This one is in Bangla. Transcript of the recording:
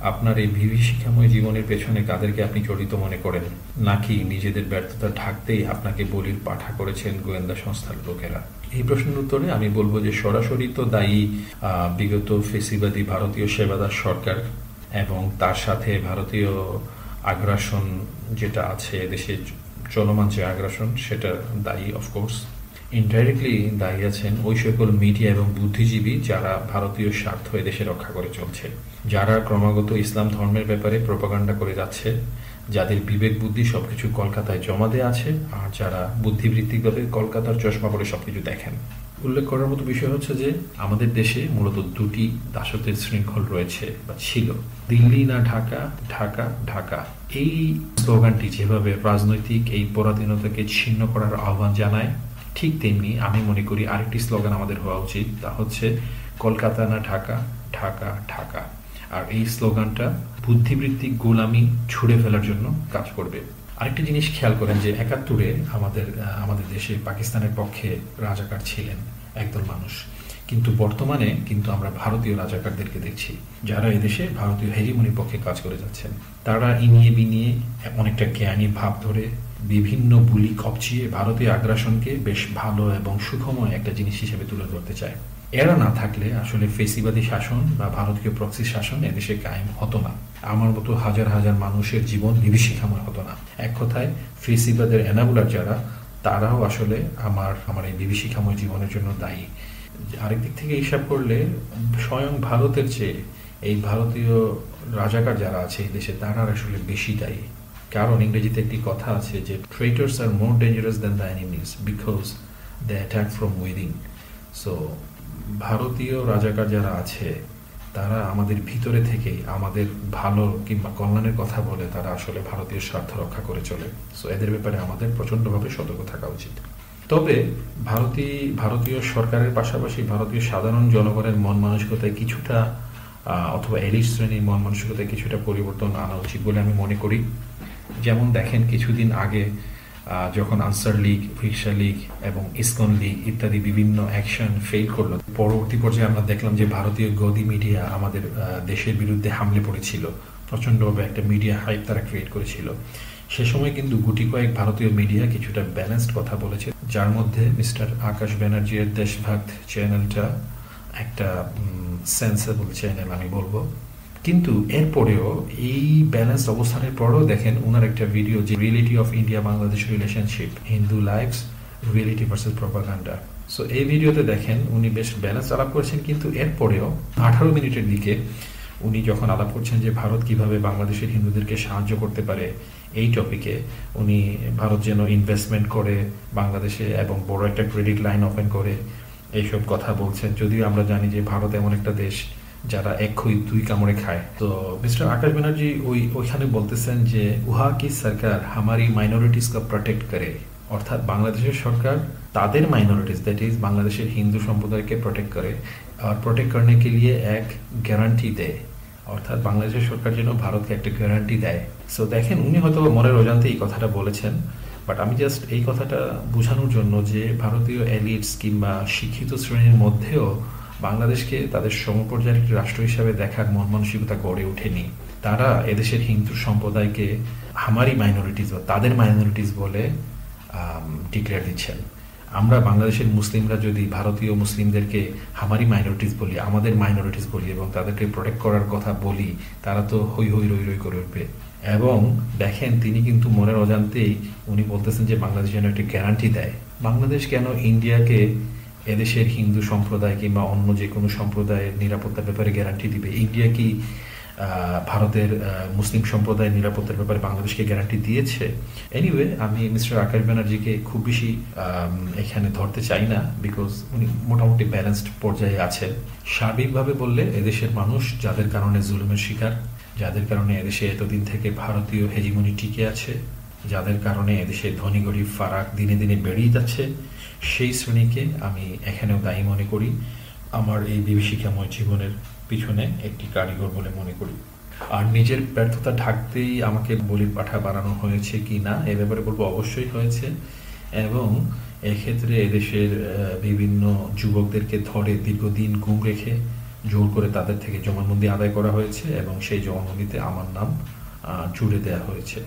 আপনার এই বিভীষিকাময় জীবনের পেছনে কাদেরকে আপনি জড়িত মনে করেন, নাকি নিজেদের ব্যর্থতা ঢাকতেই আপনাকে বলির পাঠা করেছেন গোয়েন্দা সংস্থার লোকেরা? এই প্রশ্নের উত্তরে আমি বলবো যে সরাসরি তো দায়ী বিগত ফেসিবাদী ভারতীয় সেবাদার সরকার এবং তার সাথে ভারতীয় আগ্রাসন যেটা আছে দেশে চলমান যে আগ্রাসন সেটা দায়ী অফকোর্স। ইনডাইরেক্টলি দায়ী আছেন ওই সকল মিডিয়া এবং বুদ্ধিজীবী যারা ভারতীয় স্বার্থ এদেশে রক্ষা করে চলছে, যারা ক্রমাগত ইসলাম ধর্মের ব্যাপারে প্রোপাগান্ডা করে যাচ্ছে, যাদের বিবেক বুদ্ধি সবকিছু কলকাতায় জমা দেওয়া আছে, আর যারা বুদ্ধিবৃত্তিকভাবে কলকাতার চশমা পরে সবকিছু দেখেন। উল্লেখ করার মতো বিষয় হচ্ছে যে আমাদের দেশে মূলত দুটি দাসত্বের শৃঙ্খল রয়েছে বা ছিল, দিল্লি না ঢাকা, ঢাকা ঢাকা। এই স্লোগানটি যেভাবে রাজনৈতিক এই পরাধীনতাকে ছিন্ন করার আহ্বান জানায়, ঠিক তেমনি আমি মনে করি আরেকটি স্লোগান আমাদের হওয়া উচিত, তা হচ্ছে কলকাতা না ঢাকা, ঢাকা ঢাকা। আর এই স্লোগানটা বুদ্ধিবৃত্তিক গোলামি ছুড়ে ফেলার জন্য কাজ করবে। আরেকটি জিনিস খেয়াল করেন যে ৭১-এ আমাদের দেশে পাকিস্তানের পক্ষে রাজাকার ছিলেন একদল মানুষ, কিন্তু বর্তমানে কিন্তু আমরা ভারতীয় রাজাকারদেরকে দেখছি যারা এদেশে ভারতীয় হেজিমনির পক্ষে কাজ করে যাচ্ছেন। তারা ইনিয়ে বিনিয়ে অনেকটা জ্ঞানী ভাব ধরে বিভিন্ন বুলি কপচিয়ে ভারতীয় আগ্রাসনকে বেশ ভালো এবং সুখময় একটা জিনিস হিসেবে তুলে ধরতে চায়। এরা না থাকলে আসলে ফেসিবাদী শাসন বা ভারতীয় প্রক্সি শাসন এদেশে কায়েম হতো না। আমার মতো হাজার হাজার মানুষের জীবন বিভীষিকাময় হতো না। এক কথায় ফেসিবাদের এনাবুলার যারা, তারাও আসলে আমার এই বিভীষিকাময় জীবনের জন্য দায়ী। আরেক দিক থেকে হিসাব করলে স্বয়ং ভারতের চেয়ে এই ভারতীয় রাজাকার যারা আছে এই দেশে তারা আসলে বেশি দায়ী। কারণ ইংরেজিতে একটি কথা আছে যে traitors are more dangerous than the enemies because they attack from within. So ভারতীয় রাজাকার যারা আছে তারা আমাদের ভিতরে থেকেই আমাদের ভালো কিংবা কল্যাণের কথা বলে তারা আসলে ভারতীয় স্বার্থ রক্ষা করে চলে। সো এদের ব্যাপারে আমাদের প্রচণ্ডভাবে সতর্ক থাকা উচিত। তবে ভারতীয় সরকারের পাশাপাশি ভারতীয় সাধারণ জনগণের মন মানসিকতায় কিছুটা অথবা এলিট শ্রেণীর মন মানসিকতায় কিছুটা পরিবর্তন আনা উচিত বলে আমি মনে করি। যেমন দেখেন কিছুদিন আগে যখন আনসার লীগ, ভিকসা লীগ এবং ইসকন লীগ ইত্যাদি বিভিন্ন অ্যাকশন ফেল করলো, পরবর্তী পর্যায়ে আমরা দেখলাম যে ভারতীয় গদি মিডিয়া আমাদের দেশের বিরুদ্ধে হামলে পড়েছিল, প্রচণ্ডভাবে একটা মিডিয়া হাইপ তারা ক্রিয়েট করেছিল। সে সময় কিন্তু গুটি কয়েক ভারতীয় মিডিয়া কিছুটা ব্যালেন্সড কথা বলেছে, যার মধ্যে মিস্টার আকাশ ব্যানার্জির দেশভক্ত চ্যানেলটা একটা সেন্সেবল চ্যানেল আমি বলবো। কিন্তু এরপরেও এই ব্যালেন্স অবস্থানের পরেও দেখেন ওনার একটা ভিডিও যে reality of India Bangladesh relationship, Hindu lives, reality versus propaganda. So এই ভিডিওতে দেখেন উনি বেশ ব্যালেন্স আলাপ করেছেন, কিন্তু এরপরেও 18 মিনিটের দিকে উনি যখন আলাপ করছেন যে ভারত কিভাবে বাংলাদেশের হিন্দুদেরকে সাহায্য করতে পারে এই টপিকে, উনি ভারত যেন ইনভেস্টমেন্ট করে বাংলাদেশে এবং বড় একটা ক্রেডিট লাইন ওপেন করে এইসব কথা বলছেন। যদিও আমরা জানি যে ভারত এমন একটা দেশ যারা এক খুই দুই কামড়ে খায়। তো মিস্টার আকাশ ব্যানার্জি ওইখানে বলতেছেন যে উহা কি সরকার হামারি মাইনরিটিস কা প্রোটেক্ট করে, অর্থাৎ বাংলাদেশের সরকার তাদের মাইনরিটিস দ্যাট ইজ বাংলাদেশের হিন্দু সম্প্রদায়কে প্রোটেক্ট করে, আর প্রোটেক্ট করনে কে লিয়ে এক গ্যারান্টি দেয়, অর্থাৎ বাংলাদেশের সরকার যেন ভারতকে একটা গ্যারান্টি দেয়। সো দেখেন উনি হয়তো মনের অজান্তে এই কথাটা বলেছেন, বাট আমি জাস্ট এই কথাটা বোঝানোর জন্য যে ভারতীয় এলিটস কিংবা শিক্ষিত শ্রেণীর মধ্যেও বাংলাদেশকে তাদের সমপর্যায়ের একটি রাষ্ট্র হিসাবে দেখার মন মানসিকতা গড়ে ওঠেনি। তারা এদেশের হিন্দু সম্প্রদায়কে আমারই মাইনরিটিস বা তাদের মাইনরিটিস বলে ডিক্লেয়ার দিচ্ছেন। আমরা বাংলাদেশের মুসলিমরা যদি ভারতীয় মুসলিমদেরকে আমারই মাইনরিটিস বলি, আমাদের মাইনরিটিস বলি এবং তাদেরকে প্রোটেক্ট করার কথা বলি, তারা তো হই হই রই রই করে উঠবে। এবং দেখেন তিনি কিন্তু মনের অজান্তেই উনি বলতেছেন যে বাংলাদেশ যেন একটা গ্যারান্টি দেয়। বাংলাদেশ কেন ইন্ডিয়াকে এদেশের হিন্দু সম্প্রদায় কিংবা অন্য যে কোনো সম্প্রদায়ের নিরাপত্তার ব্যাপারে গ্যারান্টি দিবে? ইন্ডিয়া কি ভারতের মুসলিম সম্প্রদায়ের নিরাপত্তার ব্যাপারে বাংলাদেশকে গ্যারান্টি দিয়েছে? এনিওয়ে, আমি মিস্টার আকাশ ব্যানার্জিকে খুব বেশি এখানে ধরতে চাই না, বিকজ উনি মোটামুটি ব্যালেন্সড পর্যায়ে আছেন। সার্বিকভাবে বললে এদেশের মানুষ যাদের কারণে জুলুমের শিকার, যাদের কারণে এদেশে এতদিন থেকে ভারতীয় হেজিমনি টিকে আছে, যাদের কারণে এদেশে ধনী গরিব ফারাক দিনে দিনে বেড়েই যাচ্ছে, সেই শ্রেণীকে আমি এখানেও দায়ী মনে করি। আমার এই বিভীষিকাময় জীবনের পিছনে একটি কারিগর বলে মনে করি। আর নিজের ব্যর্থতা ঢাকতেই আমাকে বলির পাঠা বানানো হয়েছে কি না এ ব্যাপারে বলবো অবশ্যই হয়েছে। এবং এক্ষেত্রে এদেশের বিভিন্ন যুবকদেরকে ধরে দীর্ঘদিন গুম রেখে জোর করে তাদের থেকে জবানবন্দি আদায় করা হয়েছে এবং সেই জবানবন্দিতে আমার নাম জুড়ে দেওয়া হয়েছে।